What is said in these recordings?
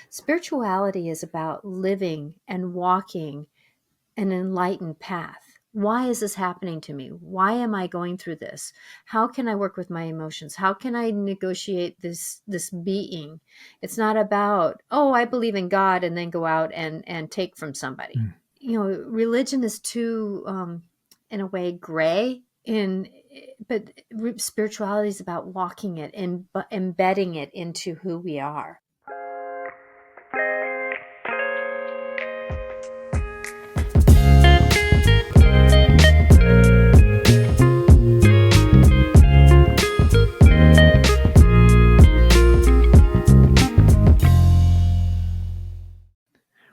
Spirituality is about living and walking an enlightened path. Why is this happening to me? Why am I going through this? How can I work with my emotions? How can I negotiate this being? It's not about, oh, I believe in God and then go out and take from somebody. Mm. Religion is too in a way gray in but spirituality is about walking it and embedding it into who we are.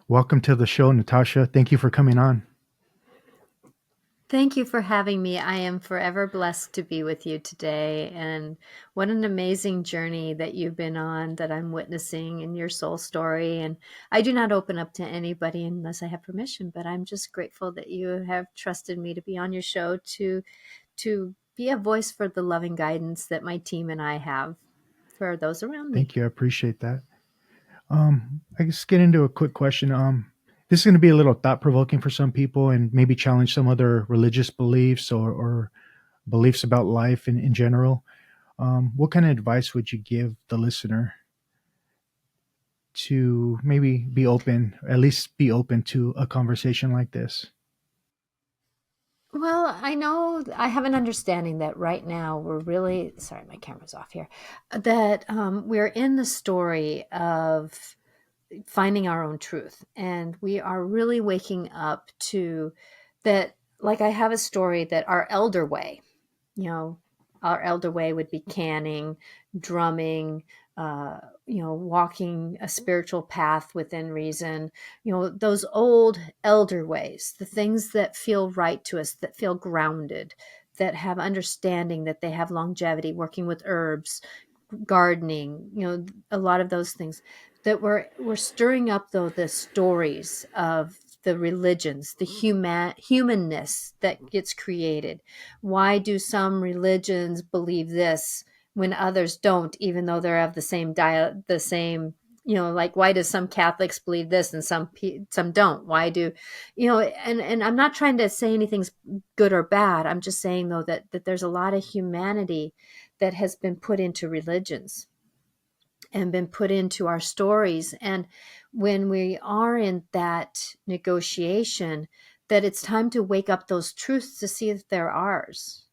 Welcome to the show, Natasha. Thank you for coming on. Thank you for having me. I am forever blessed to be with you today. And what an amazing journey that you've been on, that I'm witnessing in your soul story. And I do not open up to anybody unless I have permission, but I'm just grateful that you have trusted me to be on your show to be a voice for the loving guidance that my team and I have for those around me. Thank you. I appreciate that. I guess get into a quick question. This is going to be a little thought provoking for some people and maybe challenge some other religious beliefs or beliefs about life in general. What kind of advice would you give the listener to maybe be open, at least be open to a conversation like this? Well, I know I have an understanding that right now we're really sorry, my camera's off here. That we're in the story of finding our own truth, and we are really waking up to that. Like, I have a story that our elder way, you know, our elder way would be canning, drumming, walking a spiritual path within reason, those old elder ways, the things that feel right to us, that feel grounded, that have understanding, that they have longevity, working with herbs, gardening, a lot of those things that we're stirring up, though, the stories of the religions, the humanness that gets created. Why do some religions believe this when others don't, even though they're of the same the same, like, why do some Catholics believe this and some don't? Why do, and I'm not trying to say anything's good or bad. I'm just saying, though, that there's a lot of humanity that has been put into religions and been put into our stories. And when we are in that negotiation, that it's time to wake up those truths to see if they're ours.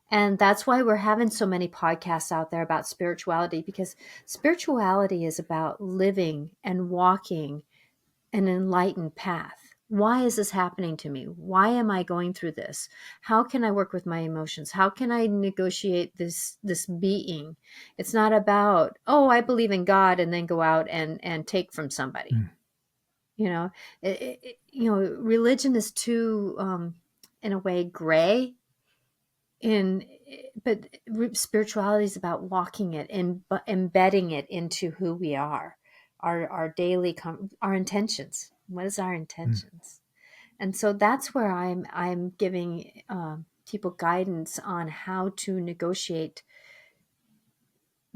And that's why we're having so many podcasts out there about spirituality, because spirituality is about living and walking an enlightened path. Why is this happening to me? Why am I going through this? How can I work with my emotions? How can I negotiate this being? It's not about, oh, I believe in God and then go out and take from somebody. Mm. Religion is too in a way gray in but spirituality is about walking it and embedding it into who we are, our daily our intentions. What is our Mm. intentions? And so that's where I'm giving people guidance on how to negotiate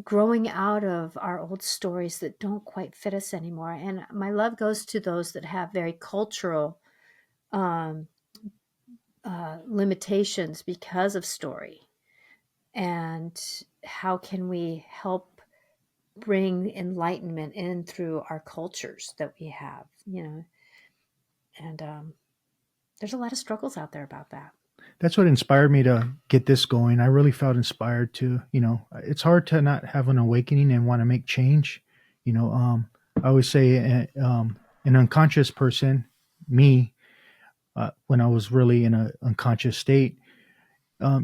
growing out of our old stories that don't quite fit us anymore. And my love goes to those that have very cultural um, limitations because of story. And how can we help bring enlightenment in through our cultures that we have, and there's a lot of struggles out there about that. That's what inspired me to get this going. I really felt inspired to, it's hard to not have an awakening and want to make change. I always say an unconscious person, me, when I was really in an unconscious state,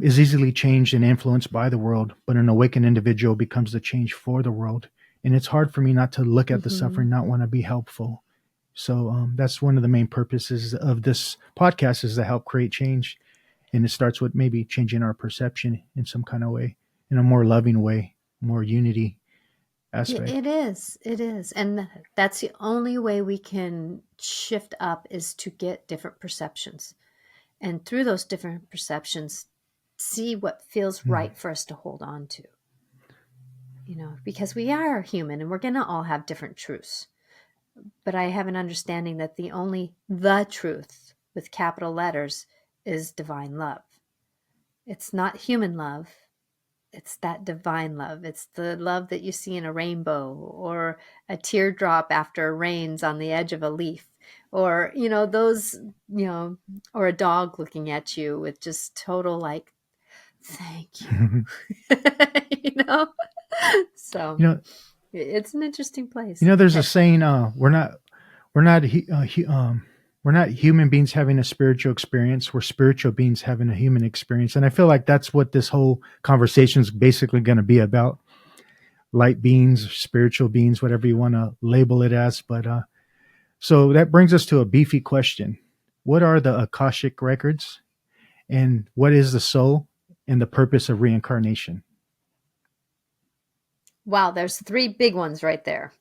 is easily changed and influenced by the world, but an awakened individual becomes the change for the world. And it's hard for me not to look at the Mm-hmm. suffering, not want to be helpful. So that's one of the main purposes of this podcast, is to help create change. And it starts with maybe changing our perception in some kind of way, in a more loving way, more unity aspect. It is, and that's the only way we can shift up, is to get different perceptions, and through those different perceptions see what feels Mm. right for us to hold on to. because we are human and we're going to all have different truths. But I have an understanding that the truth with capital letters is divine love. It's not human love. It's that divine love. It's the love that you see in a rainbow, or a teardrop after it rains on the edge of a leaf, or, you know, or a dog looking at you with just total like, thank you. you you know? So know, it's an interesting place. there's a Okay. saying, we're not we're not human beings having a spiritual experience. We're spiritual beings having a human experience. And I feel like that's what this whole conversation is basically going to be about. Light beings, spiritual beings, whatever you want to label it as. But so that brings us to a beefy question. What are the Akashic records, and what is the soul and the purpose of reincarnation? Wow, there's three big ones right there.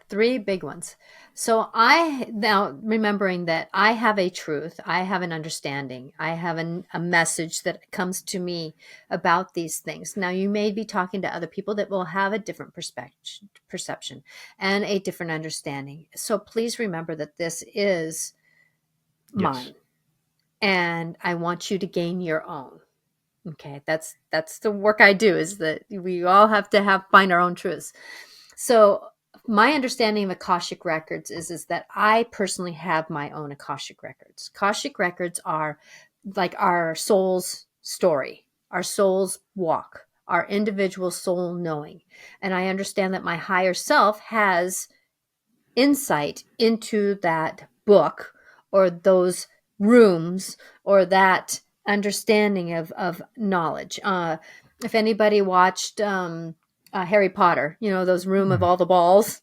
Three big ones. So I now remembering that I have a truth, I have an understanding, I have a message that comes to me about these things. Now you may be talking to other people that will have a different perception and a different understanding. So please remember that this is Yes. mine, and I want you to gain your own. Okay, that's the work I do, is that we all have to find our own truths. So my understanding of Akashic records is that I personally have my own Akashic records. Akashic records are like our soul's story, our soul's walk, our individual soul knowing. And I understand that my higher self has insight into that book, or those rooms, or that understanding of knowledge. If anybody watched Harry Potter, those room of Mm. all the balls,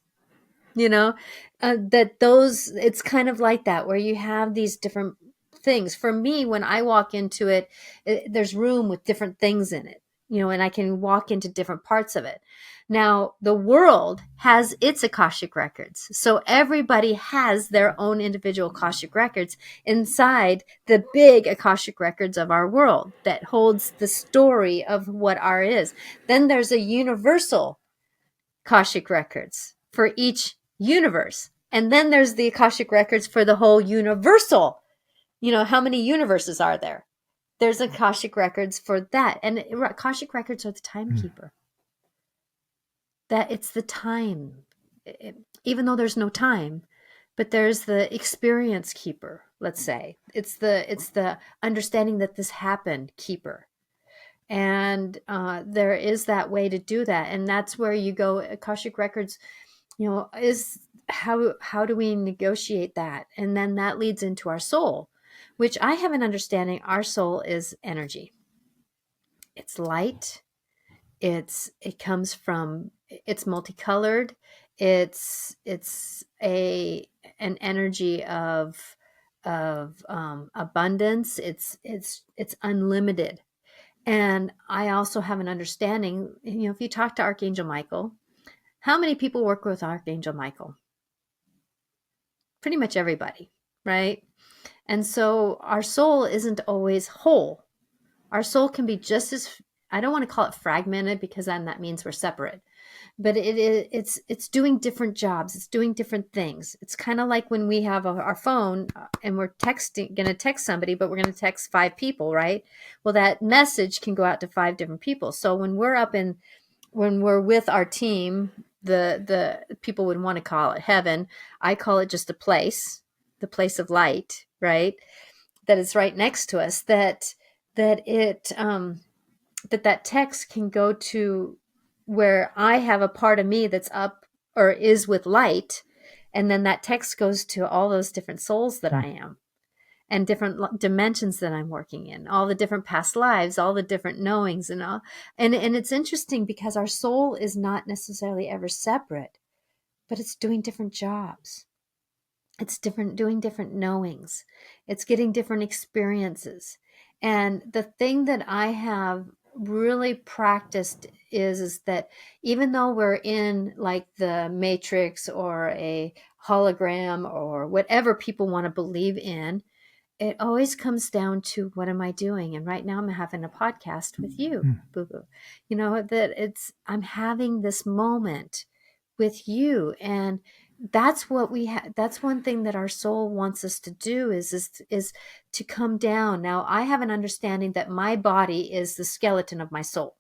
you know that those it's kind of like that, where you have these different things. For me, when I walk into there's room with different things in it, and I can walk into different parts of it. Now the world has its Akashic records, so everybody has their own individual Akashic records inside the big Akashic records of our world that holds the story of what our is. Then there's a universal Akashic records for each universe. And then there's the Akashic records for the whole universal. How many universes are there? There's Akashic records for that. And Akashic records are the Mm. timekeeper. That it's the time. Even though there's no time, but there's the experience keeper, let's say. It's the understanding that this happened keeper. And there is that way to do that. And that's where you go. Akashic records, is how do we negotiate that? And then that leads into our soul, which I have an understanding our soul is energy. It's light. It comes from, it's multicolored. It's an energy of abundance. It's unlimited. And I also have an understanding, if you talk to Archangel Michael, how many people work with Archangel Michael? Pretty much everybody, right? And so our soul isn't always whole. Our soul can be just as, I don't want to call it fragmented, because then that means we're separate. But it's doing different jobs. It's doing different things. It's kind of like when we have our phone, and we're going to text somebody, but we're going to text 5 people, right? Well, that message can go out to 5 different people. So when we're with our team, the people would want to call it heaven. I call it just the place of light, right? That is right next to us. That it that text can go to where I have a part of me that's up or is with light, and then that text goes to all those different souls that Mm. I am, and different dimensions that I'm working in, all the different past lives, all the different knowings, and all. And it's interesting because our soul is not necessarily ever separate, but it's doing different jobs. It's doing different knowings. It's getting different experiences. And the thing that I have really practiced is that even though we're in like the matrix or a hologram or whatever people want to believe in, it always comes down to, what am I doing? And right now I'm having a podcast with you, Mm. Boo Boo. You know, that I'm having this moment with you. And that's what we have. That's one thing that our soul wants us to do is to come down. Now, I have an understanding that my body is the skeleton of my soul,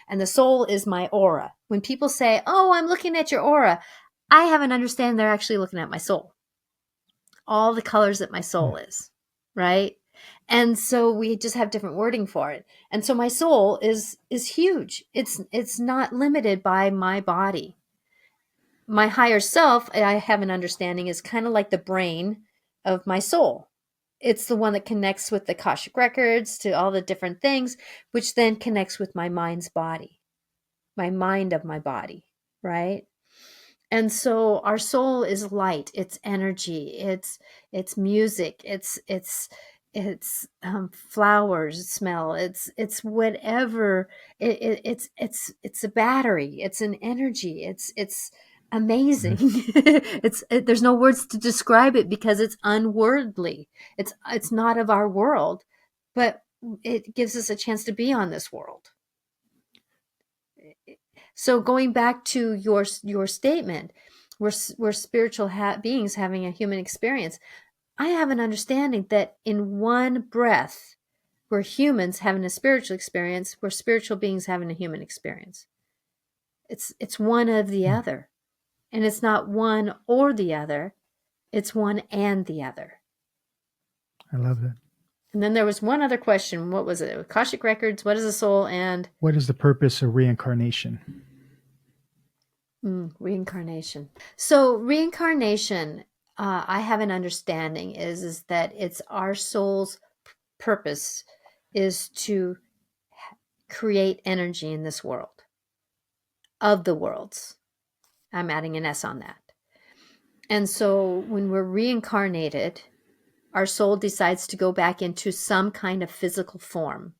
and the soul is my aura. When people say, "Oh, I'm looking at your aura," I have an understanding they're actually looking at my soul, all the colors that my Mm. soul is, right? And so we just have different wording for it. And so my soul is huge. It's not limited by my body. My higher self, I have an understanding, is kind of like the brain of my soul. It's the one that connects with the Akashic Records to all the different things, which then connects with my mind's body, my mind of my body, right? And so our soul is light, it's energy, it's music, it's flowers smell, it's whatever. It's a battery, it's an energy, it's amazing. Mm. There's no words to describe it because it's unworldly. It's not of our world, but it gives us a chance to be on this world. So going back to your statement, we're spiritual beings having a human experience. I have an understanding that in one breath, we're humans having a spiritual experience, we're spiritual beings having a human experience. It's one of the Mm. other, and it's not one or the other. It's one and the other. I love that. And then there was one other question. What was it? Akashic Records. What is the soul? And What is the purpose of reincarnation? Reincarnation. So reincarnation, I have an understanding is that it's our soul's purpose is to create energy in this world, of the worlds. I'm adding an S on that. And so when we're reincarnated, our soul decides to go back into some kind of physical form.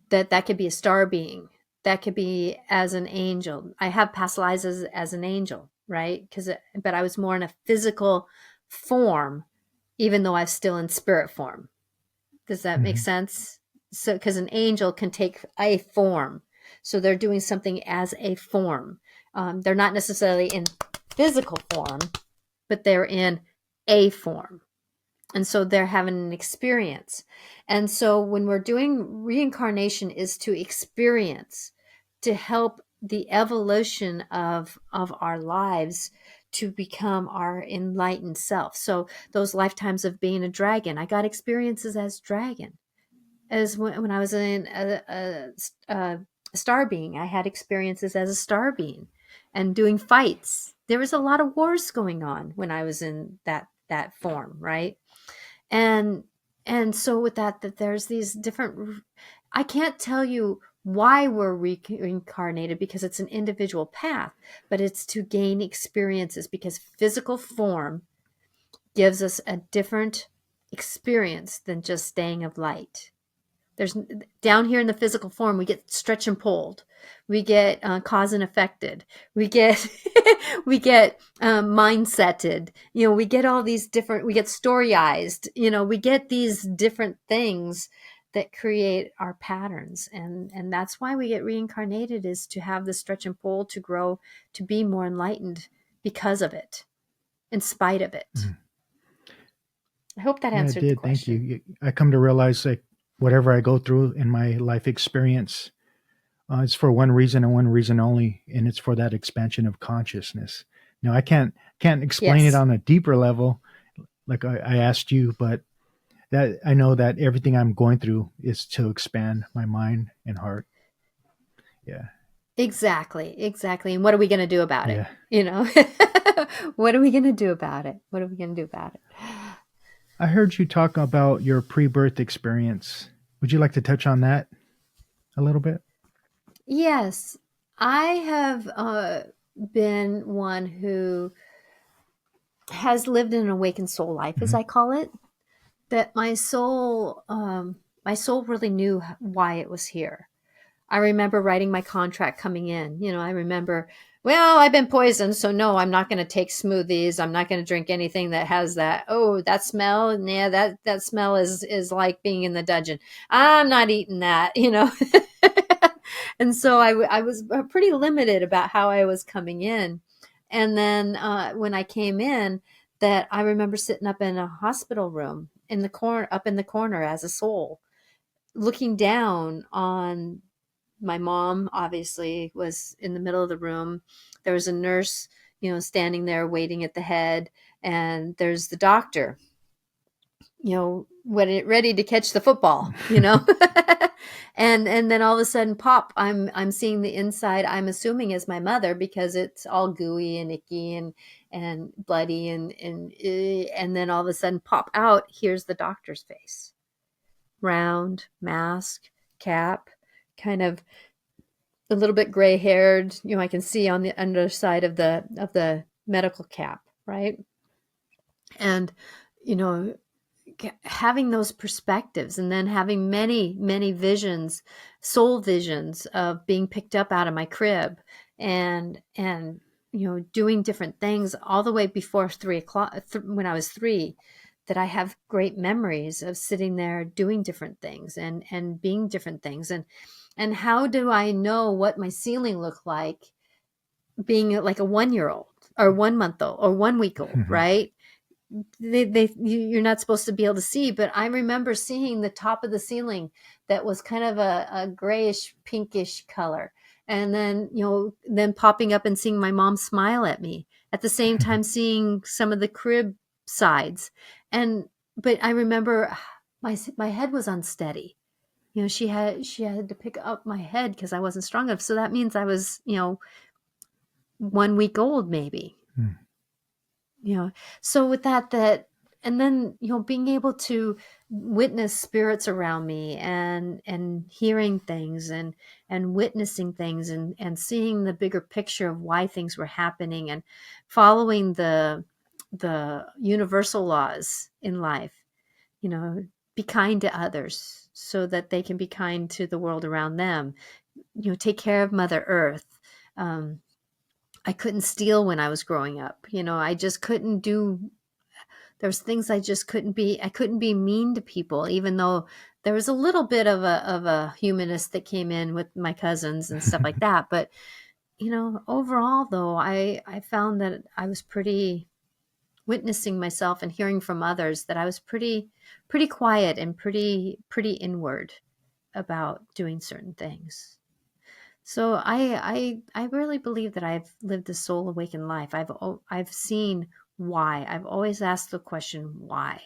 That could be a star being, that could be as an angel. I have past lives as an angel, right? But I was more in a physical form, even though I'm still in spirit form. Does that make Mm-hmm. sense? So because an angel can take a form, so they're doing something as a form. They're not necessarily in physical form, but they're in a form. And so they're having an experience. And so when we're doing reincarnation is to experience, to help the evolution of our lives to become our enlightened self. So those lifetimes of being a dragon, I got experiences as dragon. As when I was in a star being, I had experiences as a star being and doing fights. There was a lot of wars going on when I was in that form, right? and and so with that there's these different, I can't tell you why we're reincarnated because it's an individual path, but it's to gain experiences because physical form gives us a different experience than just staying of light. There's down here in the physical form, we get stretch and pulled, we get cause and affected, we get we get mindseted. You know, we get all these different. We get storyized. You know, we get these different things that create our patterns, and that's why we get reincarnated, is to have the stretch and pull, to grow, to be more enlightened because of it, in spite of it. Mm. I hope that Yeah, it answered the did. Thank question. you. I come to realize like whatever I go through in my life experience, it's for one reason and one reason only, and it's for that expansion of consciousness. Now, I can't explain it Yes. on a deeper level, like I asked you, but that I know that everything I'm going through is to expand my mind and heart. Yeah, Exactly, exactly. And what are we going to do about it? yeah. You know, what are we going to do about it? What are we going to do about it? I heard you talk about your pre-birth experience. Would you like to touch on that a little bit? Yes, I have been one who has lived in an awakened soul life, as Hmm. I call it. That my soul really knew why it was here. I remember writing my contract coming in. You know, I remember well, I've been poisoned, so no, I'm not going to take smoothies. I'm not going to drink anything that has that. Oh, that smell, yeah, that smell is like being in the dungeon. I'm not eating that, you know. And so I was pretty limited about how I was coming in. And then when I came in, that I remember sitting up in a hospital room in the corner, up in the corner as a soul, looking down on my mom. Obviously was in the middle of the room. There was a nurse, standing there waiting at the head, and there's the doctor, ready to catch the football. And then all of a sudden, pop, I'm seeing the inside. I'm assuming is my mother, because it's all gooey and icky and bloody, and then all of a sudden, pop out, here's the doctor's face, round mask, cap, kind of a little bit gray haired. I can see on the underside of the medical cap, right? And you know having those perspectives, and then having many many visions, soul visions, of being picked up out of my crib, and doing different things all the way before 3 o'clock, when I was 3, that I have great memories of sitting there doing different things and being different things. And how do I know what my ceiling looked like, being like a 1 year old or 1 month old or 1 week old, right? You're not supposed to be able to see, but I remember seeing the top of the ceiling that was kind of a grayish pinkish color, and then popping up and seeing my mom smile at me at the same time, seeing some of the crib sides. But I remember my head was unsteady. She had to pick up my head because I wasn't strong enough. So that means I was 1 week old, maybe. Hmm. So with that, and then being able to witness spirits around me, and hearing things, and witnessing things, and seeing the bigger picture of why things were happening, and following the universal laws in life. Be kind to others so that they can be kind to the world around them. Take care of Mother Earth. I couldn't steal when I was growing up. I just couldn't do. There's things I just couldn't be. I couldn't be mean to people, even though there was a little bit of a humanist that came in with my cousins and stuff like that. But overall, though, I found that I was pretty, witnessing myself and hearing from others, that I was pretty quiet and pretty inward about doing certain things. So I really believe that I've lived a soul awakened life. I've seen why. I've always asked the question, why?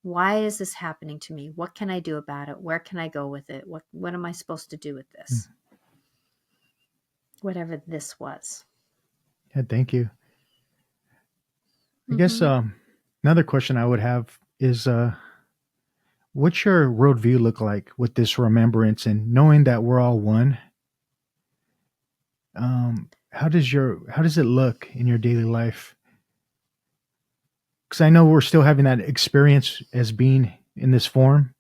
Why is this happening to me? What can I do about it? Where can I go with it? What am I supposed to do with this? Whatever this was. Yeah, thank you. I guess Mm-hmm. another question I would have is what's your worldview look like with this remembrance and knowing that we're all one? How does it look in your daily life? Because I know we're still having that experience as being in this form.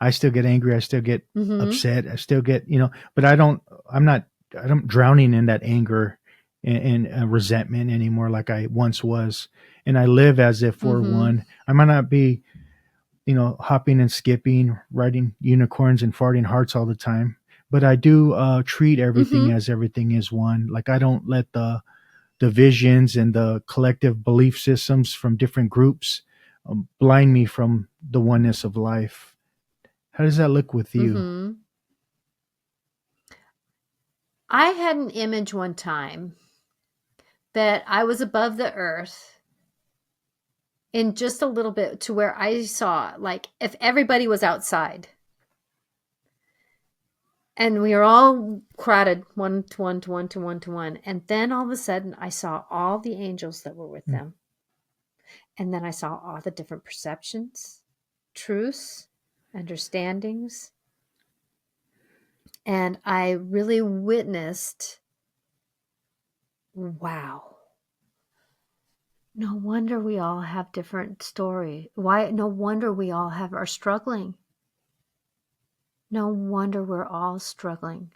I still get angry. I still get Mm-hmm. upset. I still get, but I'm not, I don't drowning in that anger and resentment anymore like I once was. And I live as if we're Mm-hmm. one. I might not be, hopping and skipping, riding unicorns and farting hearts all the time, but I do treat everything Mm-hmm. as everything is one. Like I don't let the divisions and the collective belief systems from different groups blind me from the oneness of life. How does that look with you? Mm-hmm. I had an image one time that I was above the earth in just a little bit, to where I saw, like, if everybody was outside and we were all crowded, one to one to one to one to one. And then all of a sudden, I saw all the angels that were with Mm. them. And then I saw all the different perceptions, truths, understandings. And I really witnessed, wow, no wonder we all have different story. Why? No wonder we all are struggling. No wonder we're all struggling,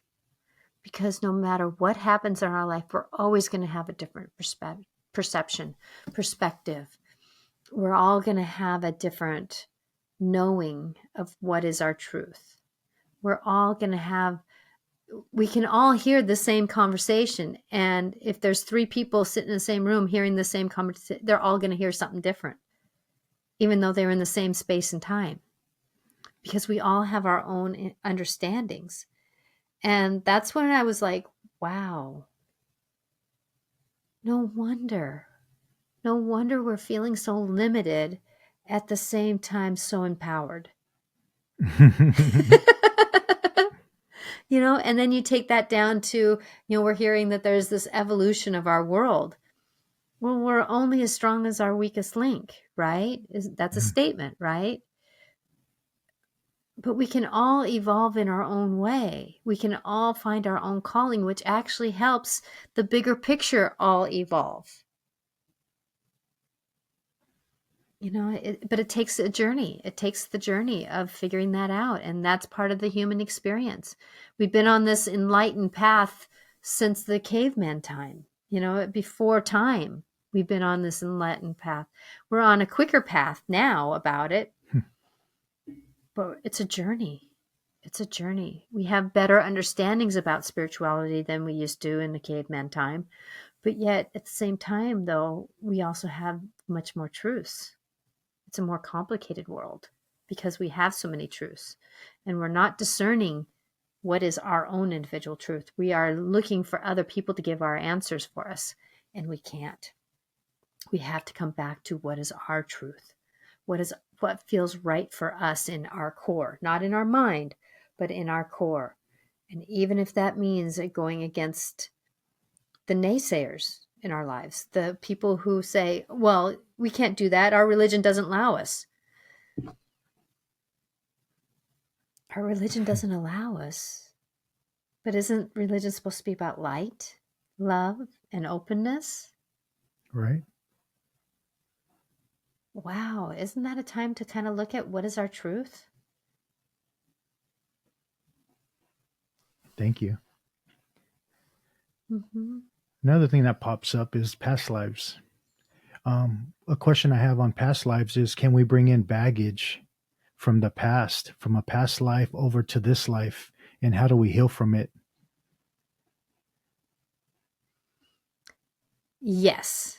because no matter what happens in our life, we're always going to have a different perspective. We're all going to have a different knowing of what is our truth. We're all going to have, we can all hear the same conversation. And if there's 3 people sitting in the same room hearing the same conversation, they're all going to hear something different, even though they're in the same space and time, because we all have our own understandings. And that's when I was like, wow, no wonder we're feeling so limited, at the same time so empowered. And then you take that down to, we're hearing that there's this evolution of our world. Well, we're only as strong as our weakest link, right? That's a statement, right? But we can all evolve in our own way. We can all find our own calling, which actually helps the bigger picture all evolve. But it takes a journey. It takes the journey of figuring that out. And that's part of the human experience. We've been on this enlightened path since the caveman time, before time. We've been on this enlightened path. We're on a quicker path now about it, but it's a journey. It's a journey. We have better understandings about spirituality than we used to in the caveman time. But yet at the same time, though, we also have much more truths. It's a more complicated world because we have so many truths, and we're not discerning what is our own individual truth. We are looking for other people to give our answers for us, and we can't. We have to come back to what is our truth. What feels right for us in our core, not in our mind, but in our core. And even if that means going against the naysayers in our lives, the people who say, well, we can't do that. Our religion doesn't allow us. Our religion doesn't allow us. But isn't religion supposed to be about light, love, and openness? Right. Wow. Isn't that a time to kind of look at what is our truth? Thank you. Mm-hmm. Another thing that pops up is past lives. A question I have on past lives is, can we bring in baggage from the past, from a past life over to this life, and how do we heal from it? Yes,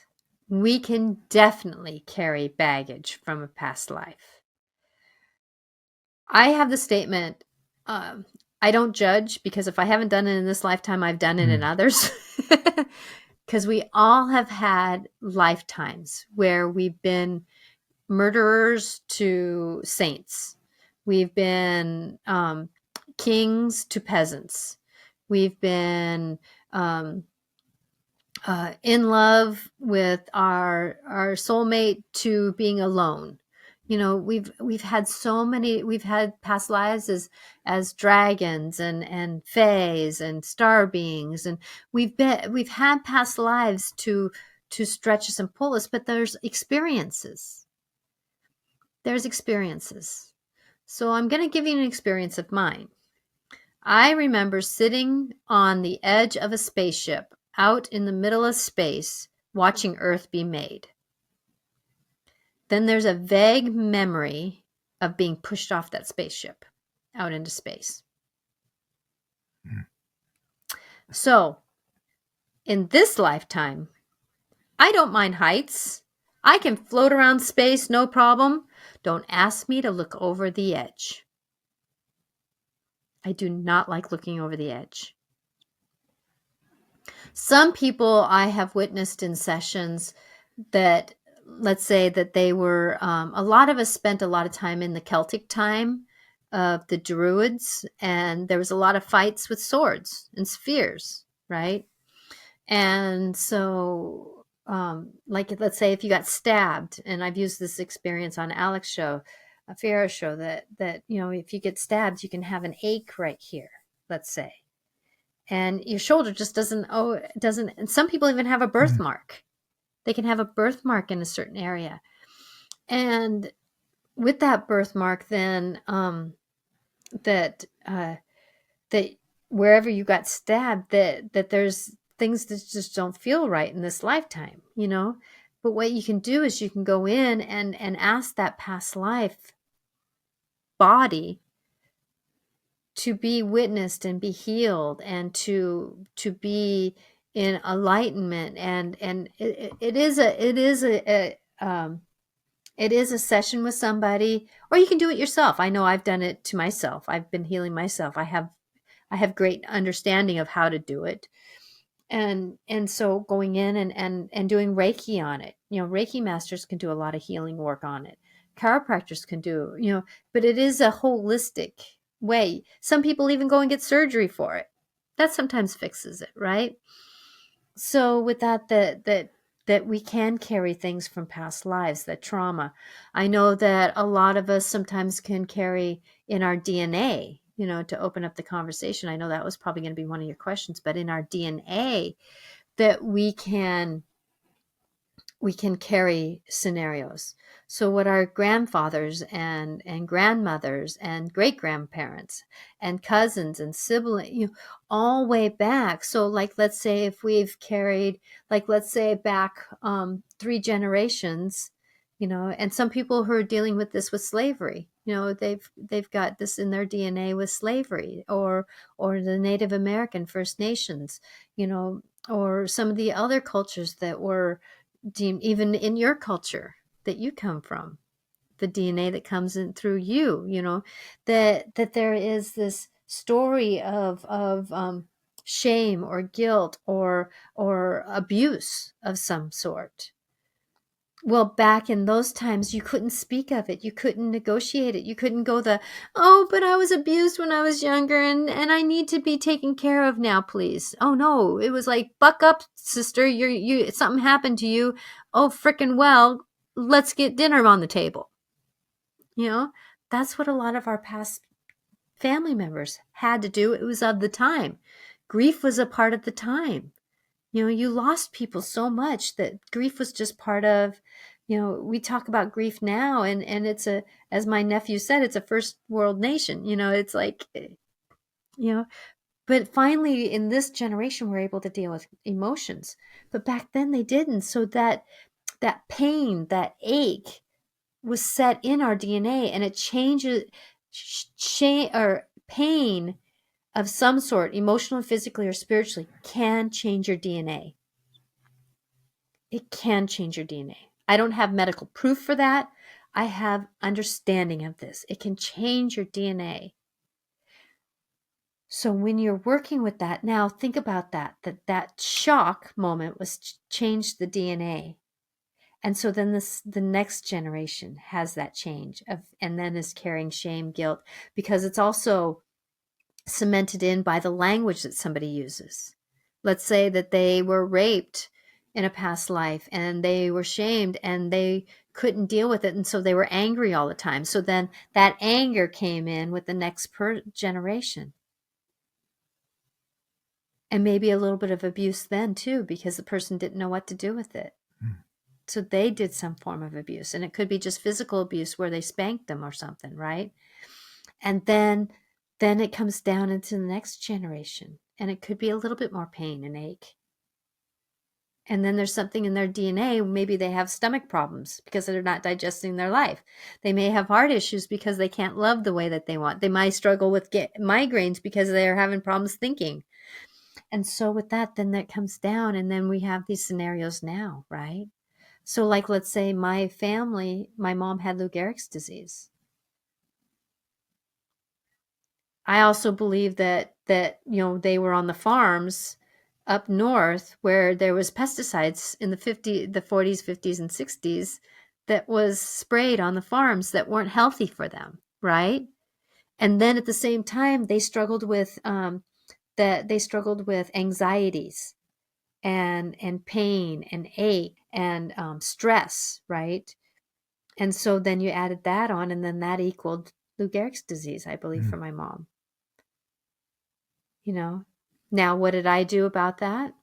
we can definitely carry baggage from a past life. I have the statement, I don't judge, because if I haven't done it in this lifetime, I've done it in others. Because we all have had lifetimes where we've been murderers to saints. We've been kings to peasants. We've been in love with our soulmate to being alone. We've had so many. We've had past lives as dragons and fays and star beings, and we've had past lives to stretch us and pull us. But there's experiences. There's experiences. So I'm going to give you an experience of mine. I remember sitting on the edge of a spaceship out in the middle of space, watching Earth be made. Then there's a vague memory of being pushed off that spaceship out into space. So, in this lifetime, I don't mind heights. I can float around space, no problem. Don't ask me to look over the edge. I do not like looking over the edge. Some people I have witnessed in sessions that, let's say that they were, a lot of us spent a lot of time in the Celtic time of the Druids, and there was a lot of fights with swords and spears, right? And so, like, let's say if you got stabbed, and I've used this experience on Alex's show, a Farrah's show, that if you get stabbed, you can have an ache right here, let's say. And your shoulder just doesn't, and some people even have a birthmark. They can have a birthmark in a certain area. And with that birthmark, then that wherever you got stabbed, that there's things that just don't feel right in this lifetime, you know? But what you can do is you can go in and ask that past life body to be witnessed and be healed and to be in enlightenment. And it is it is a session with somebody, or you can do it yourself. I know I've done it to myself. I've been healing myself. I have great understanding of how to do it. And so going in and doing Reiki on it. You know, Reiki masters can do a lot of healing work on it. Chiropractors can do, you know, but it is a holistic way. Some people even go and get surgery for it. That sometimes fixes it, right? So with that we can carry things from past lives, that trauma. I know that a lot of us sometimes can carry in our DNA, you know, to open up the conversation. I know that was probably going to be one of your questions, but in our DNA that we can carry scenarios. So what our grandfathers and grandmothers and great grandparents and cousins and siblings, you know, all way back. So like, let's say if we've carried, like, let's say back 3 generations, you know, and some people who are dealing with this with slavery, you know, they've got this in their DNA with slavery, or the Native American First Nations, you know, or some of the other cultures that were deemed, even in your culture that you come from, the DNA that comes in through you, you know, that there is this story of shame or guilt or abuse of some sort. Well, back in those times, you couldn't speak of it. You couldn't negotiate it. You couldn't go oh, but I was abused when I was younger and I need to be taken care of now, please. Oh no, it was like, buck up, sister. Something happened to you. Oh, frickin' well, let's get dinner on the table. You know, that's what a lot of our past family members had to do. It was of the time. Grief was a part of the time. You know, you lost people so much that grief was just part of, you know, we talk about grief now and it's as my nephew said, it's a first world nation. You know, it's like, you know, but finally in this generation we're able to deal with emotions. But back then they didn't. So that pain, that ache was set in our DNA, and it changes shame or pain of some sort, emotional, physically, or spiritually, can change your DNA. It can change your DNA. I don't have medical proof for that. I have understanding of this. It can change your DNA. So when you're working with that, now think about that shock moment was changed the DNA. And so then the next generation has that change of, and then is carrying shame, guilt, because it's also cemented in by the language that somebody uses. Let's say that they were raped in a past life and they were shamed and they couldn't deal with it. And so they were angry all the time. So then that anger came in with the next generation. And maybe a little bit of abuse then too, because the person didn't know what to do with it. So they did some form of abuse, and it could be just physical abuse where they spanked them or something, right? And then it comes down into the next generation, and it could be a little bit more pain and ache. And then there's something in their DNA. Maybe they have stomach problems because they're not digesting their life. They may have heart issues because they can't love the way that they want. They might struggle with migraines because they're having problems thinking. And so with that, then that comes down, and then we have these scenarios now, right? So like, let's say my family, my mom had Lou Gehrig's disease. I also believe that you know, they were on the farms up north where there was pesticides in the 40s, 50s, and 60s that was sprayed on the farms that weren't healthy for them, right? And then at the same time, they struggled with they struggled with anxieties and pain and ache and stress, right? And so then you added that on, and then that equaled Lou Gehrig's disease, I believe, for my mom. You know, now what did I do about that?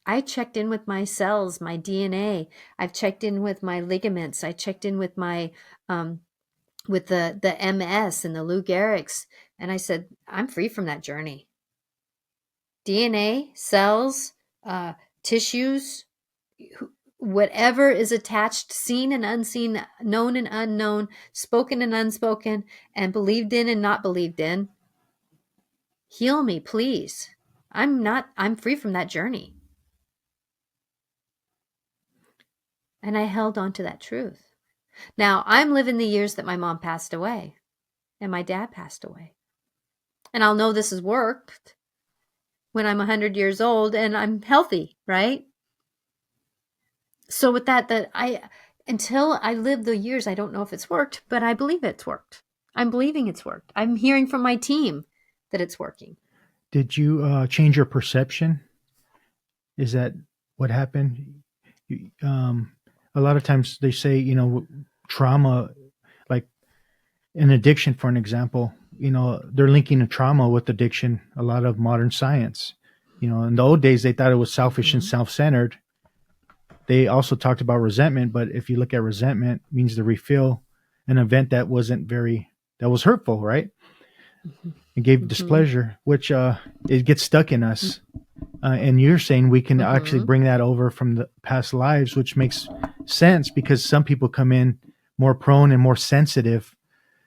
I checked in with my cells, my DNA. I've checked in with my ligaments. I checked in with my with the MS and the Lou Gehrig's, and I said, I'm free from that journey. DNA, cells, tissues, whatever is attached, seen and unseen, known and unknown, spoken and unspoken, and believed in and not believed in. Heal me, please. I'm free from that journey. And I held on to that truth. Now, I'm living the years that my mom passed away and my dad passed away. And I'll know this has worked when I'm 100 years old and I'm healthy, right? So with that until I live the years, I don't know if it's worked, but I believe it's worked. I'm believing it's worked. I'm hearing from my team that it's working. Did you change your perception? Is that what happened? A lot of times they say, trauma, like an addiction, for an example, they're linking a trauma with addiction. A lot of modern science, in the old days, they thought it was selfish and self-centered. They also talked about resentment, but if you look at resentment, it means to refill an event that was hurtful, right? It gave displeasure, which it gets stuck in us. And you're saying we can actually bring that over from the past lives, which makes sense because some people come in more prone and more sensitive,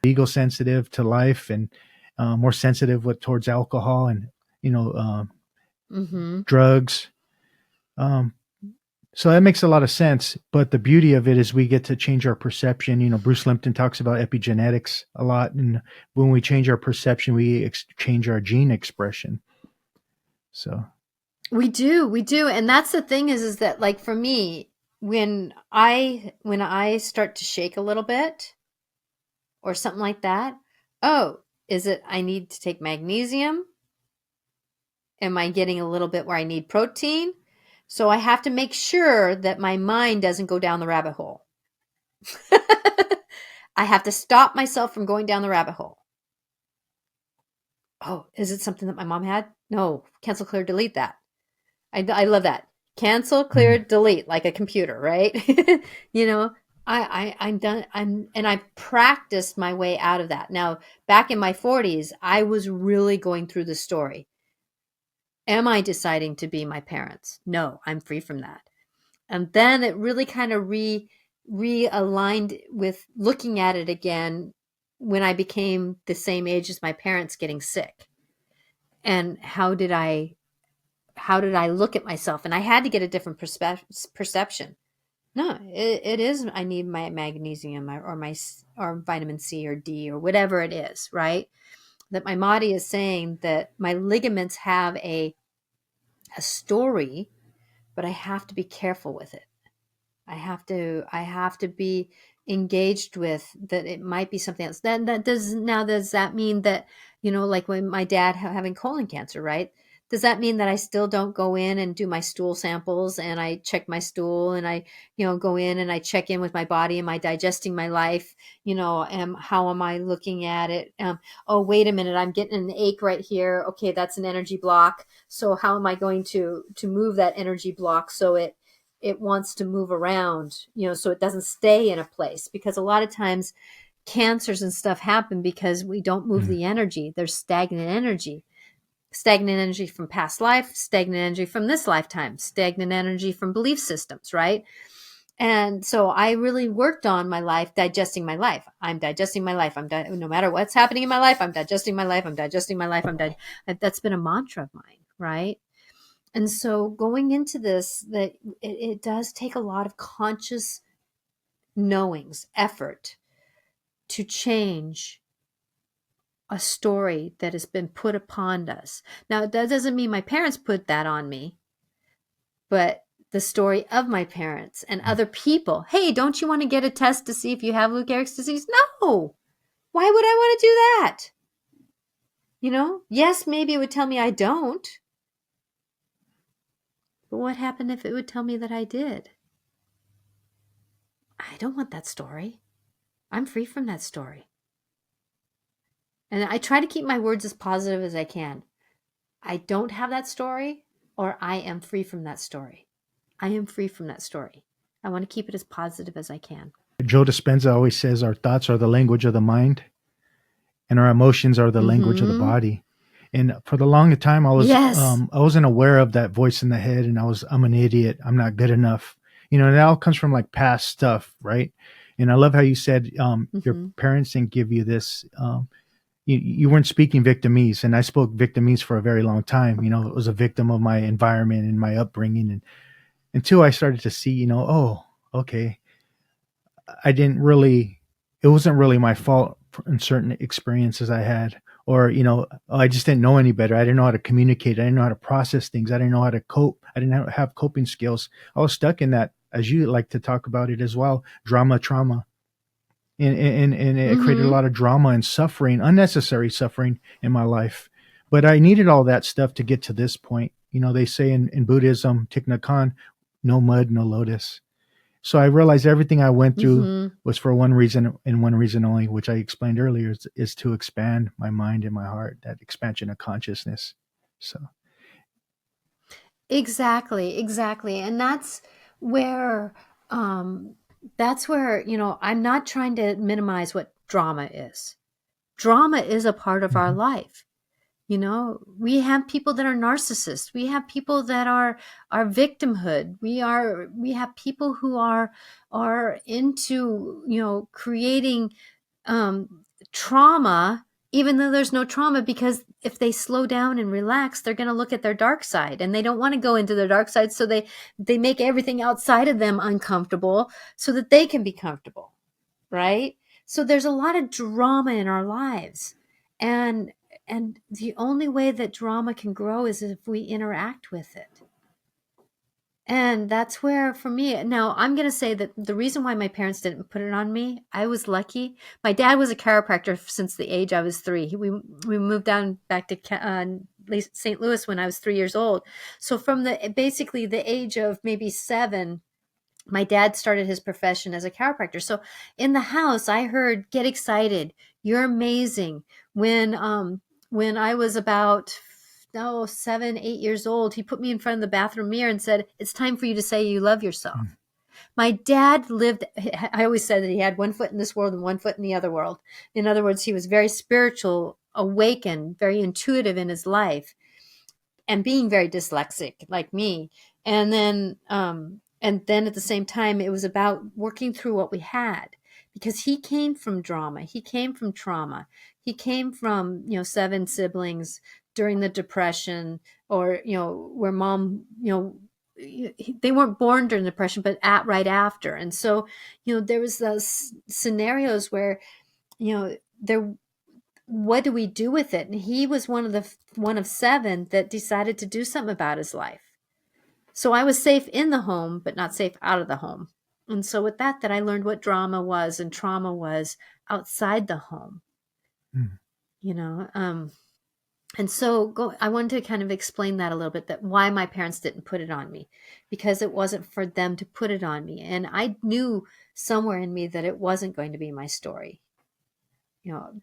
ego sensitive to life, and more sensitive towards alcohol and drugs. So that makes a lot of sense. But the beauty of it is we get to change our perception. Bruce Lipton talks about epigenetics a lot. And when we change our perception, we change our gene expression. So we do. And that's the thing is that, like, for me, when I start to shake a little bit or something like that, is it I need to take magnesium? Am I getting a little bit where I need protein? So I have to make sure that my mind doesn't go down the rabbit hole. I have to stop myself from going down the rabbit hole. Oh, is it something that my mom had? No, cancel, clear, delete that. I love that. Cancel, clear, delete, like a computer, right? I'm done. And I practiced my way out of that. Now, back in my 40s, I was really going through the story. Am I deciding to be my parents? No, I'm free from that. And then it really kind of realigned with looking at it again when I became the same age as my parents getting sick. And how did I look at myself? And I had to get a different perception. No, it is, I need my magnesium or vitamin C or D or whatever it is, right? That my body is saying that my ligaments have a story, but I have to be careful with it. I have to be engaged with that. It might be something else. Then does that mean that, like when my dad having colon cancer, right? Does that mean that I still don't go in and do my stool samples and I check my stool and I, go in and I check in with my body? Am I digesting my life? How am I looking at it? Oh, wait a minute, I'm getting an ache right here. Okay, that's an energy block. So how am I going to move that energy block so it wants to move around, so it doesn't stay in a place? Because a lot of times cancers and stuff happen because we don't move the energy. There's stagnant energy from past life, stagnant energy from this lifetime, stagnant energy from belief systems, right? And so I really worked on my life, digesting my life. I'm digesting my life. No matter what's happening in my life, I'm digesting my life. I'm digesting my life. That's been a mantra of mine, right? And so going into this, that it does take a lot of conscious knowings, effort to change a story that has been put upon us. Now, that doesn't mean my parents put that on me, but the story of my parents and other people. Hey, don't you want to get a test to see if you have Lou Gehrig's disease? No. Why would I want to do that? Yes, maybe it would tell me I don't. But what happened if it would tell me that I did? I don't want that story. I'm free from that story. And I try to keep my words as positive as I can. I don't have that story, or I am free from that story. I am free from that story. I want to keep it as positive as I can. Joe Dispenza always says our thoughts are the language of the mind and our emotions are the language of the body. And for the longest time, Yes. I wasn't aware of that voice in the head, and I'm an idiot. I'm not good enough. And it all comes from like past stuff, right? And I love how you said your Hmm. parents didn't give you this. You weren't speaking victimese, and I spoke victimese for a very long time. I was a victim of my environment and my upbringing, and until I started to see, oh, okay, I didn't really, it wasn't really my fault in certain experiences I had, or, I just didn't know any better. I didn't know how to communicate. I didn't know how to process things. I didn't know how to cope. I didn't have coping skills. I was stuck in that, as you like to talk about it as well, drama, trauma. And it created a Hmm. lot of drama and suffering, unnecessary suffering in my life. But I needed all that stuff to get to this point. They say in Buddhism, Thich Nhat Hanh, no mud, no lotus. So I realized everything I went through Hmm. was for one reason and one reason only, which I explained earlier, is to expand my mind and my heart, that expansion of consciousness. So, Exactly, exactly. And where um where, I'm not trying to minimize what drama is. Drama is a part of our mhm, life. We have people that are narcissists. We have people that are victimhood. We have people who are into, creating trauma, even though there's no trauma, because if they slow down and relax, they're going to look at their dark side, and they don't want to go into their dark side. So they make everything outside of them uncomfortable so that they can be comfortable. Right. So there's a lot of drama in our lives. And and the only way that drama can grow is if we interact with it. And that's where, for me, now I'm going to say that the reason why my parents didn't put it on me, I was lucky. My dad was a chiropractor since the age I was 3. We moved down back to St. Louis when I was 3 years old. So from basically the age of maybe 7, my dad started his profession as a chiropractor. So in the house, I heard, "Get excited. You're amazing." When I was about 7, 8 years old, he put me in front of the bathroom mirror and said, "It's time for you to say you love yourself." mm, My dad lived, I always said that he had one foot in this world and one foot in the other world. In other words, he was very spiritual, awakened, very intuitive in his life, and being very dyslexic like me. And then at the same time, it was about working through what we had, because he came from drama, he came from trauma, he came from 7 siblings during the depression, or where mom, they weren't born during the depression, but right after. And so there was those scenarios where there, what do we do with it? And he was one of 7 that decided to do something about his life. So I was safe in the home, but not safe out of the home. And so with that I learned what drama was and trauma was outside the home. mm, you know um and so I wanted to kind of explain that a little bit, that why my parents didn't put it on me, because it wasn't for them to put it on me, and I knew somewhere in me that it wasn't going to be my story.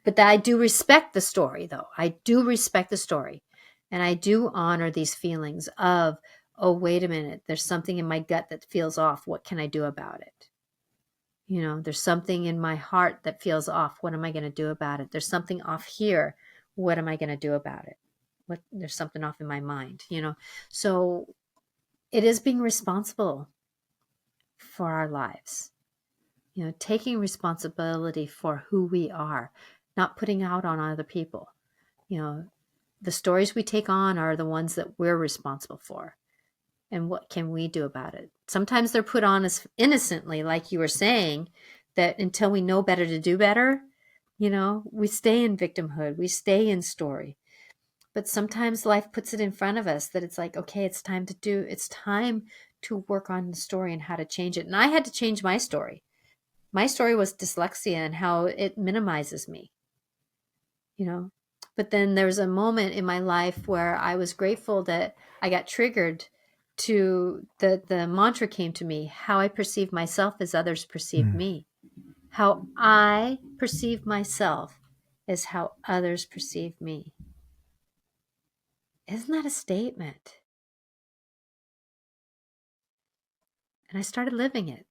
But that I do respect the story, though. I do respect the story. And I do honor these feelings of, oh, wait a minute, there's something in my gut that feels off. What can I do about it? There's something in my heart that feels off. What am I going to do about it? There's something off here. What am I going to do about it? There's something off in my mind. So it is being responsible for our lives, taking responsibility for who we are, not putting out on other people. You know, the stories we take on are the ones that we're responsible for. And what can we do about it? Sometimes they're put on us innocently, like you were saying, that until we know better to do better, we stay in victimhood, we stay in story. But sometimes life puts it in front of us that it's like, okay, it's time to work on the story and how to change it. And I had to change my story. My story was dyslexia and how it minimizes me, you know. But then there was a moment in my life where I was grateful that I got triggered to the mantra came to me: how I perceive myself as others perceive mm. me. How I perceive myself is how others perceive me. Isn't that a statement? And I started living it.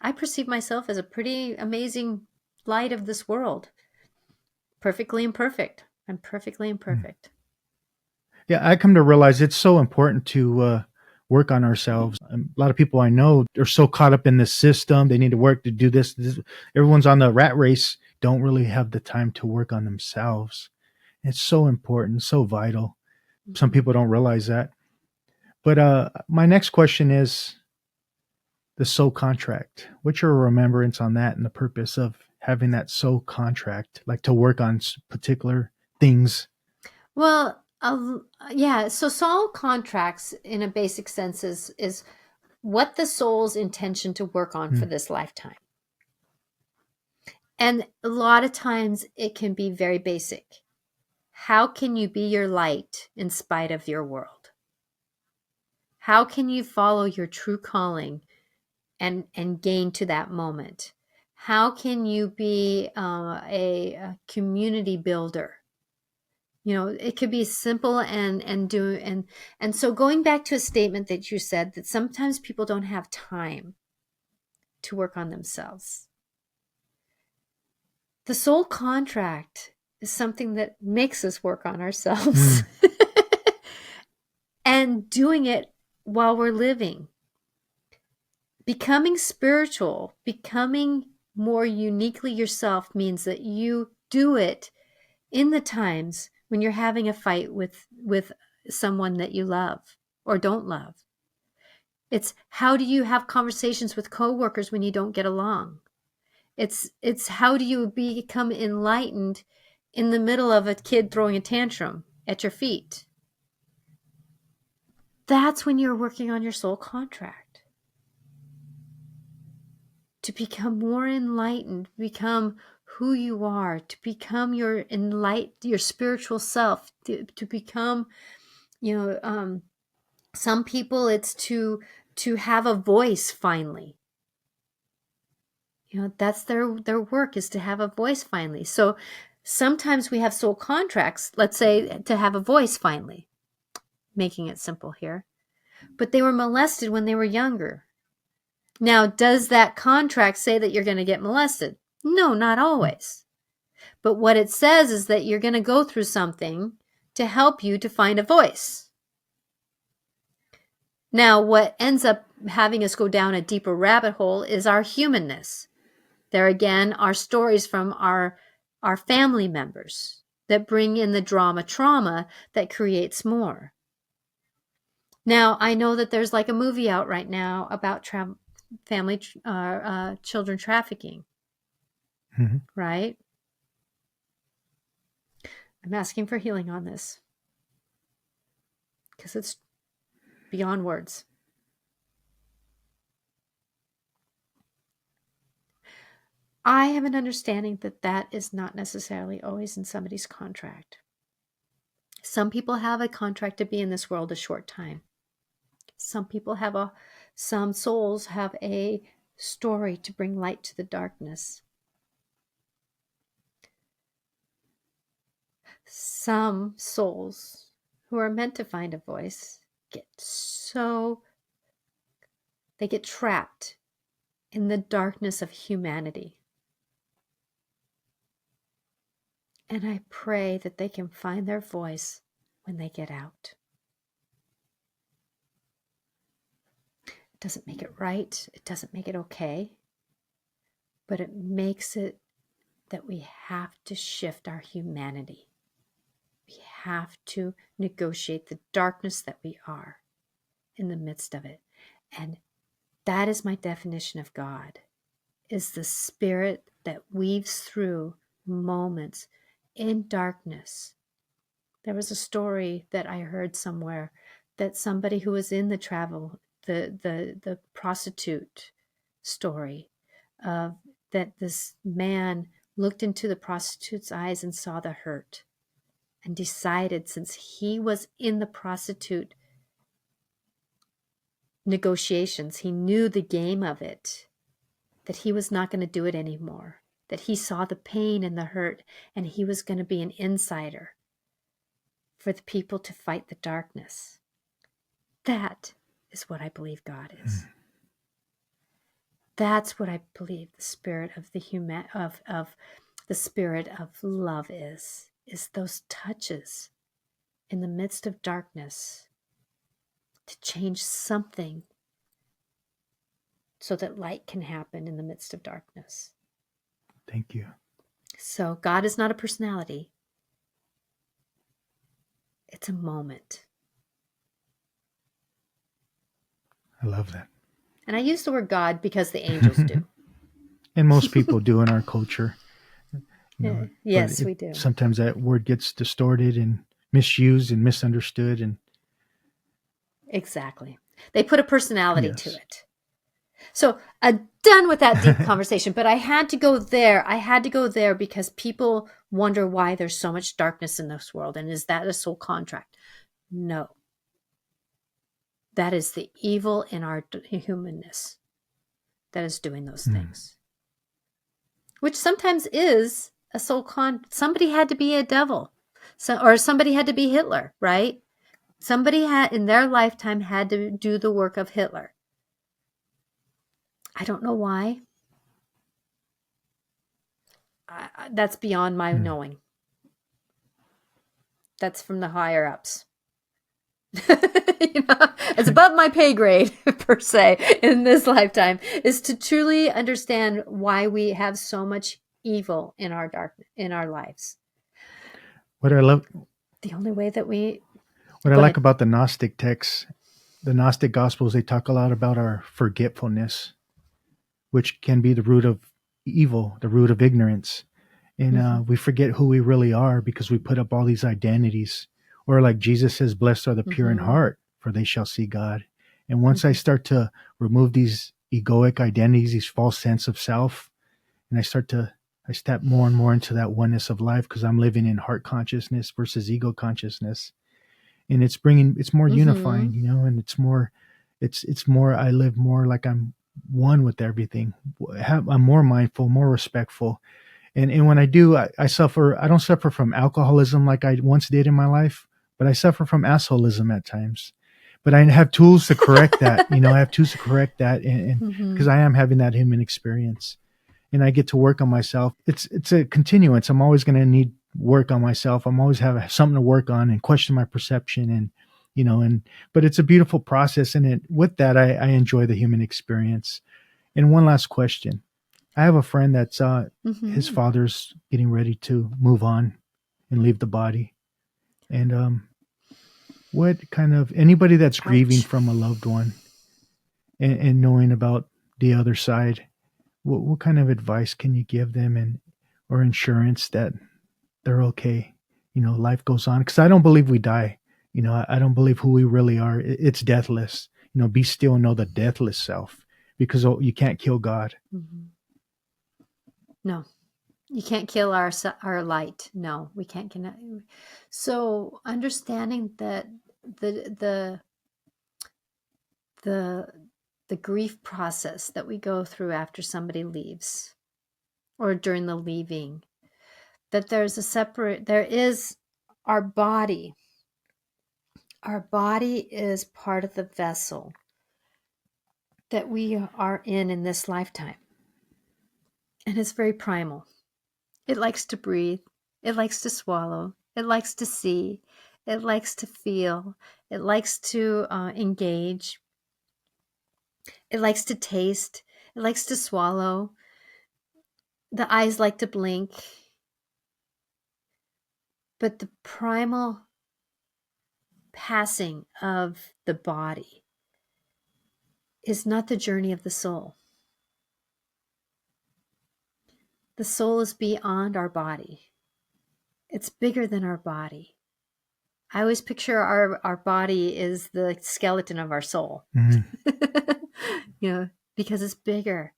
I perceive myself as a pretty amazing light of this world, perfectly imperfect. I'm perfectly imperfect. Yeah, I come to realize it's so important to work on ourselves. A lot of people I know are so caught up in the system. They need to work to do this. Everyone's on the rat race, don't really have the time to work on themselves. It's so important, so vital. Some Mhm. people don't realize that. But my next question is the soul contract. What's your remembrance on that and the purpose of having that soul contract, like to work on particular things? Well, yeah. So soul contracts, in a basic sense, is what the soul's intention to work on for Mm, this lifetime. And a lot of times it can be very basic. How can you be your light in spite of your world? How can you follow your true calling and gain to that moment? How can you be a community builder? You know, it could be simple and so going back to a statement that you said that sometimes people don't have time to work on themselves. The soul contract is something that makes us work on ourselves mm, and doing it while we're living. Becoming spiritual, becoming more uniquely yourself means that you do it in the times when you're having a fight with someone that you love or don't love. It's how do you have conversations with coworkers when you don't get along? It's how do you become enlightened in the middle of a kid throwing a tantrum at your feet? That's when you're working on your soul contract. To become more enlightened, become who you are, to become your spiritual self, to become, you know, some people it's to have a voice finally. You know, that's their work is to have a voice finally. So sometimes we have soul contracts, let's say to have a voice finally, making it simple here. But they were molested when they were younger. Now, does that contract say that you're going to get molested? No, not mm, always. But what it says is that you're going to go through something to help you to find a voice. Now, what ends up having us go down a deeper rabbit hole is our humanness. There again are stories from our family members that bring in the drama trauma that creates more. Now, I know that there's like a movie out right now about family children trafficking, mhm. right? I'm asking for healing on this because it's beyond words. I have an understanding that that is not necessarily always in somebody's contract. Some people have a contract to be in this world a short time. Some people have some souls have a story to bring light to the darkness. Some souls who are meant to find a voice they get trapped in the darkness of humanity. And I pray that they can find their voice when they get out. It doesn't make it right, it doesn't make it okay, but it makes it that we have to shift our humanity. We have to negotiate the darkness that we are in the midst of it. And that is my definition of God, is the spirit that weaves through moments in darkness. There was a story that I heard somewhere that somebody who was in the prostitute story of that this man looked into the prostitute's eyes and saw the hurt and decided, since he was in the prostitute negotiations, he knew the game of it, that he was not going to do it anymore, that he saw the pain and the hurt, and he was going to be an insider for the people to fight the darkness. That is what I believe God is. That's what I believe the spirit of the spirit of love is is those touches in the midst of darkness to change something so that light can happen in the midst of darkness. Thank you. So God is not a personality. It's a moment. I love that. And I use the word God because the angels do. And most people do in our culture. Yes, we do. Sometimes that word gets distorted and misused and misunderstood. And exactly. They put a personality to yes. it. So I'm done with that deep conversation, but I had to go there. I had to go there because people wonder why there's so much darkness in this world. And is that a soul contract? No. That is the evil in our humanness that is doing those things. Which sometimes is a soul somebody had to be a devil. Or somebody had to be Hitler, right? Somebody had in their lifetime had to do the work of Hitler. I don't know why. That's beyond my knowing. That's from the higher ups. It's above my pay grade, per se, in this lifetime, is to truly understand why we have so much evil in our lives. What I love, the only way that we what I Go like ahead. about the Gnostic texts, the Gnostic Gospels, they talk a lot about our forgetfulness, which can be the root of evil, the root of ignorance. And we forget who we really are because we put up all these identities. Or like Jesus says, blessed are the pure in heart, for they shall see God. And once I start to remove these egoic identities, these false sense of self, and I step more and more into that oneness of life because I'm living in heart consciousness versus ego consciousness. And it's more unifying, and it's more, I live more like I'm one with everything. I'm more mindful, more respectful. And when I do, I don't suffer from alcoholism like I once did in my life, but I suffer from assholism at times. But I have tools to correct that. I have tools to correct that, and because I am having that human experience, and I get to work on myself. It's a continuance. I'm always going to need work on myself. I'm always have something to work on and question my perception, but it's a beautiful process. And with that, I enjoy the human experience. And one last question. I have a friend that's his father's getting ready to move on and leave the body. And what kind of anybody that's grieving from a loved one and knowing about the other side, what kind of advice can you give them or insurance that they're okay? Life goes on because I don't believe we die. I don't believe who we really are. It's deathless. Be still and know the deathless self because you can't kill God. No, you can't kill our light. No, we can't connect. So understanding that the grief process that we go through after somebody leaves or during the leaving, that there is our body. Our body is part of the vessel that we are in this lifetime. And it's very primal. It likes to breathe. It likes to swallow. It likes to see. It likes to feel. It likes to engage. It likes to taste. It likes to swallow. The eyes like to blink. But the primal passing of the body is not the journey of the soul. The soul is beyond our body. It's bigger than our body. I always picture our body is the skeleton of our soul, because it's bigger.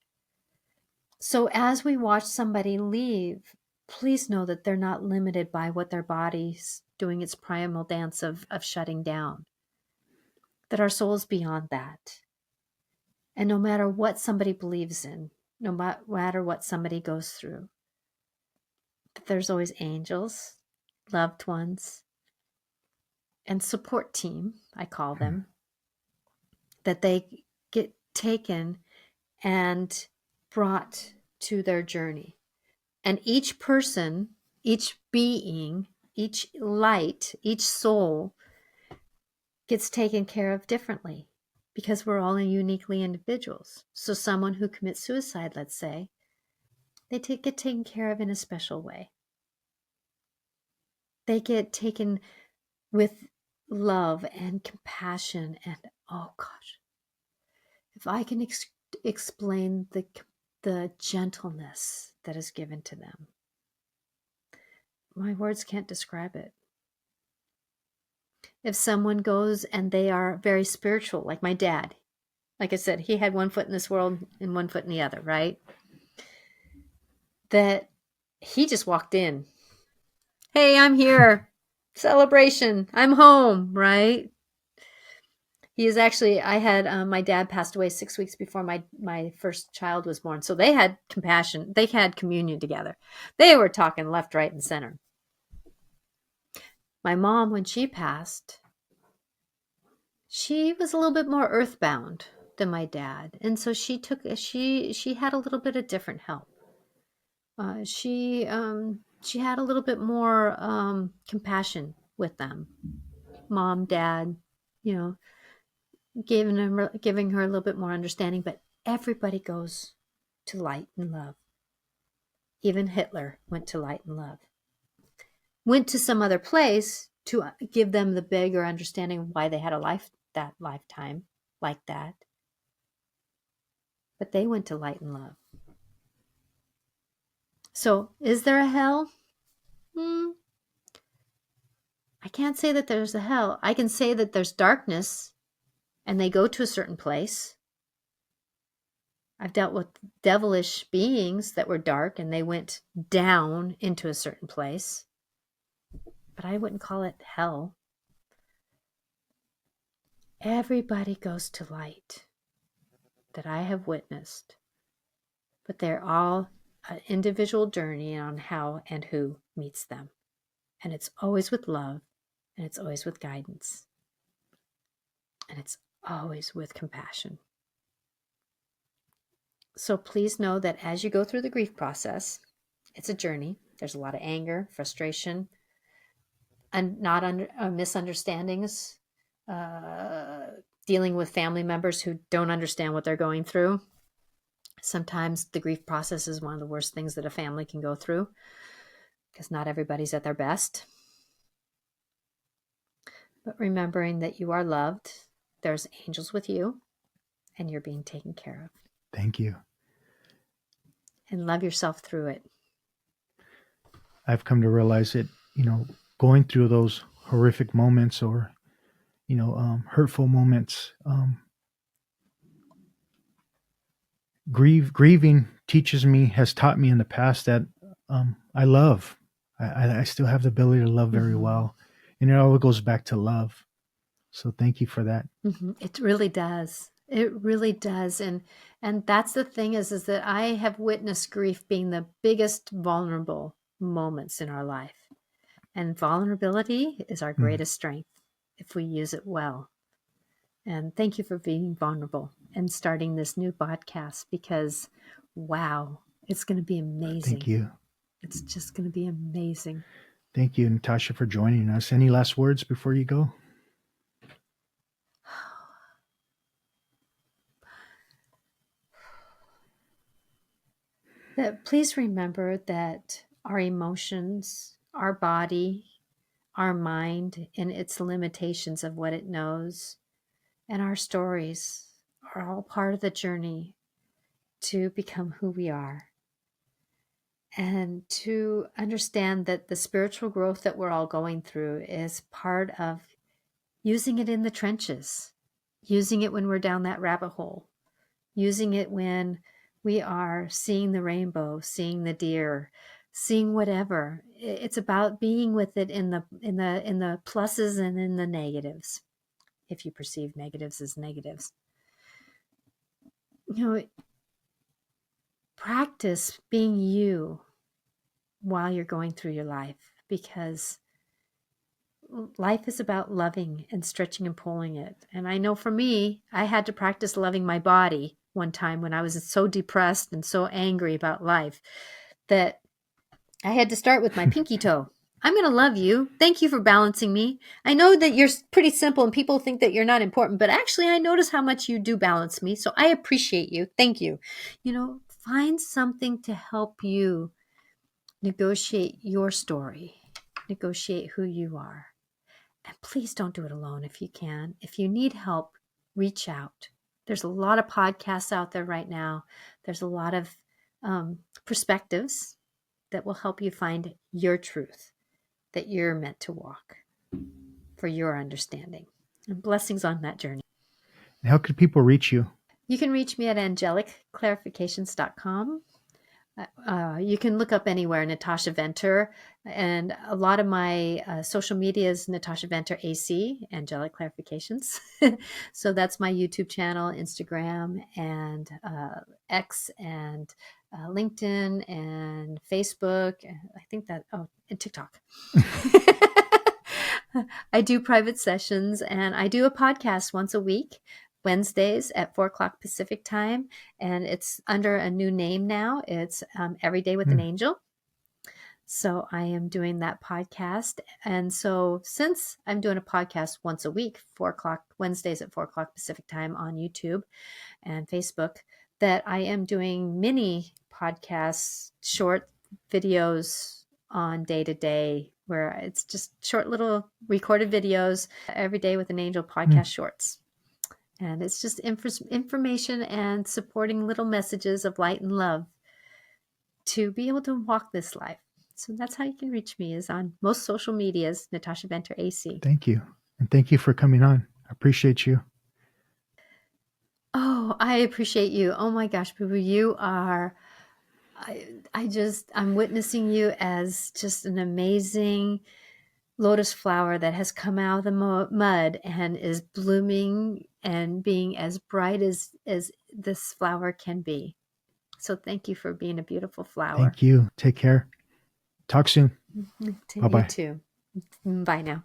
So as we watch somebody leave, please know that they're not limited by what their body's doing its primal dance of shutting down, that our soul is beyond that. And no matter what somebody believes in, no matter what somebody goes through, that there's always angels, loved ones, and support team, I call them, that they get taken and brought to their journey. And each person, each being each light, each soul gets taken care of differently because we're all uniquely individuals. So someone who commits suicide, let's say, they get taken care of in a special way. They get taken with love and compassion and, oh gosh, if I can explain the gentleness that is given to them, my words can't describe it. If someone goes and they are very spiritual, like my dad, like I said, he had one foot in this world and one foot in the other, right? That he just walked in. Hey, I'm here. Celebration. I'm home, right? He is actually, I had, my dad passed away 6 weeks before my first child was born. So they had compassion. They had communion together. They were talking left, right, and center. My mom, when she passed, she was a little bit more earthbound than my dad. And so she had a little bit of different help. She had a little bit more compassion with them. Mom, dad, you know, giving her a little bit more understanding, but everybody goes to light and love. Even Hitler went to light and love. Went to some other place to give them the bigger understanding of why they had that lifetime like that. But they went to light and love. So, is there a hell? I can't say that there's a hell. I can say that there's darkness and they go to a certain place. I've dealt with devilish beings that were dark and they went down into a certain place. But I wouldn't call it hell. Everybody goes to light that I have witnessed. But they're all an individual journey on how and who meets them. And it's always with love, and it's always with guidance, and it's always with compassion. So please know that as you go through the grief process, it's a journey. There's a lot of anger, frustration, and misunderstandings, dealing with family members who don't understand what they're going through. Sometimes the grief process is one of the worst things that a family can go through because not everybody's at their best. But remembering that you are loved, there's angels with you, and you're being taken care of. Thank you. And love yourself through it. I've come to realize that, going through those horrific moments or, hurtful moments, grieving has taught me in the past that I love. I still have the ability to love very well. And it all goes back to love. So thank you for that. It really does. It really does. And that's the thing is that I have witnessed grief being the biggest vulnerable moments in our life. And vulnerability is our greatest strength if we use it well. And thank you for being vulnerable and starting this new podcast because, wow, it's going to be amazing. Thank you. It's just going to be amazing. Thank you, Natasha, for joining us. Any last words before you go? Please remember that our emotions, our body, our mind, and its limitations of what it knows, and our stories are all part of the journey to become who we are. And to understand that the spiritual growth that we're all going through is part of using it in the trenches, using it when we're down that rabbit hole, using it when we are seeing the rainbow, seeing the deer, seeing whatever. It's about being with it in the pluses and in the negatives, if you perceive negatives as negatives. Practice being you while you're going through your life, because life is about loving and stretching and pulling it. And I know for me, I had to practice loving my body one time when I was so depressed and so angry about life that I had to start with my pinky toe. I'm going to love you. Thank you for balancing me. I know that you're pretty simple and people think that you're not important, but actually, I notice how much you do balance me. So I appreciate you. Thank you. Find something to help you negotiate your story, negotiate who you are. And please don't do it alone if you can. If you need help, reach out. There's a lot of podcasts out there right now. There's a lot of perspectives that will help you find your truth that you're meant to walk for your understanding. And blessings on that journey. How could people reach you? You can reach me at angelicclarifications.com. You can look up anywhere Natasha Venter, and a lot of my social media is Natasha Venter AC, Angelic Clarifications. So that's my YouTube channel, Instagram, and X, and LinkedIn, and Facebook. I think that, and TikTok. I do private sessions, and I do a podcast once a week, Wednesdays at 4 o'clock Pacific time. And it's under a new name now. It's Every Day with an Angel. So I am doing that podcast. And so since I'm doing a podcast once a week, 4 o'clock, Wednesdays at 4 o'clock Pacific time on YouTube and Facebook, that I am doing mini podcasts, short videos on day to day, where it's just short little recorded videos, Every Day with an Angel podcast shorts. And it's just information and supporting little messages of light and love to be able to walk this life. So that's how you can reach me, is on most social medias, Natasha Venter AC. Thank you. And thank you for coming on. I appreciate you. Oh, I appreciate you. Oh my gosh, Boo Boo, you are, I'm witnessing you as just an amazing lotus flower that has come out of the mud and is blooming and being as bright as this flower can be. So thank you for being a beautiful flower. Thank you. Take care. Talk soon. You Bye-bye. too. Bye now.